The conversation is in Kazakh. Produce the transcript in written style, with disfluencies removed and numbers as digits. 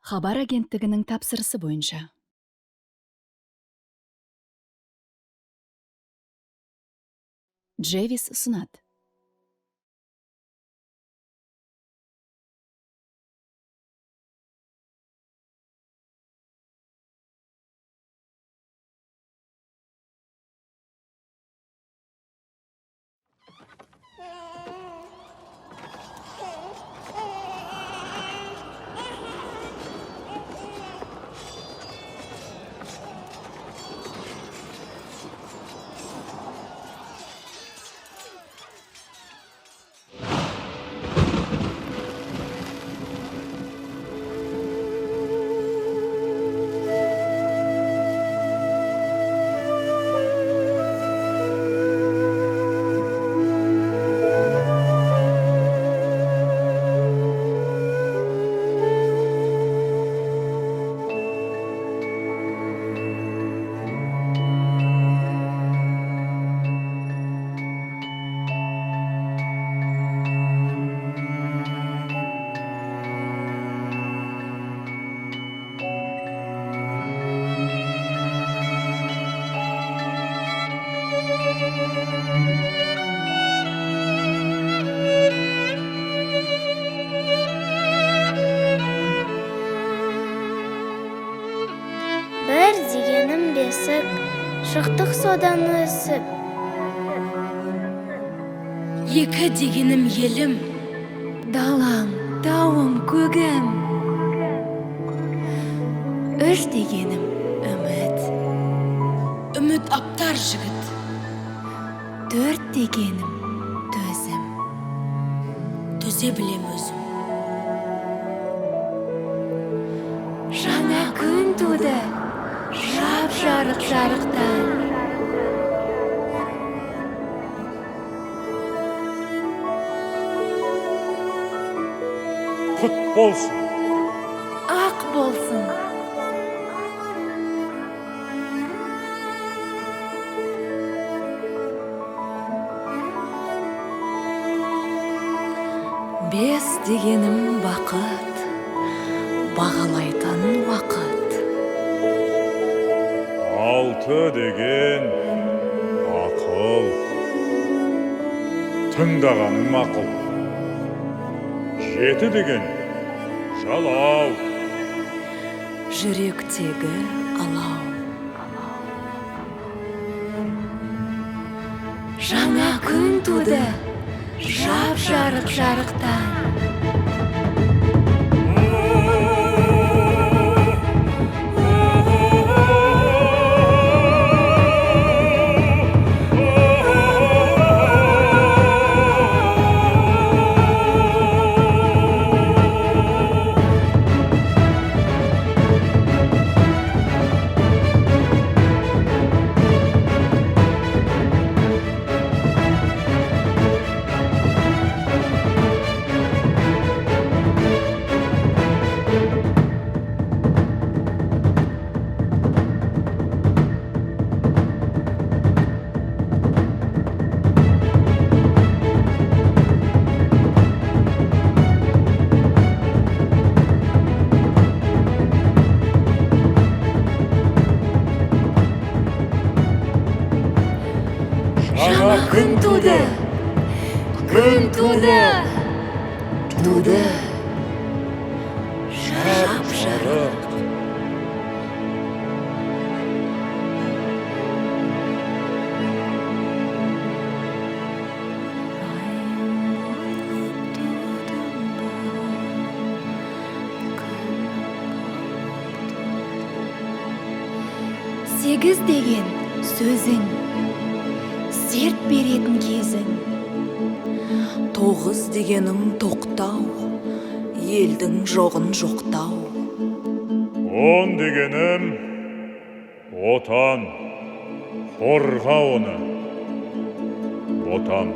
Хабар агенттігінің тапсырысы бойынша. Джевис ұсынады. Бір дегенім бесік, шықтық содан өсіп. Екі дегенім елім, далам, тауым, көгім. Үш дегенім үміт, үміт аптар жігіт. төрт дегенім төзім, Төзе білем өзім. жаңа күн туды, жап-жарық жарықтан. Құт болсын. Ақ болсын. Бес дегенім бақыт, бағалайтын уақыт. Алты деген ақыл. Тыңдағаның мақұл. Жеті деген жалау. Жүректегі алау. Жаңа күн туды, жап-жарық жарықтан. Жаңа күн туды. Күн туды, Туды. жап-жарық. Сегіз деген сөзің, серт беретін кезің. Тоғыз дегенің тоқтау, елдің жоғын жоқтау. Он дегенім отан. Қорға оны. Отан.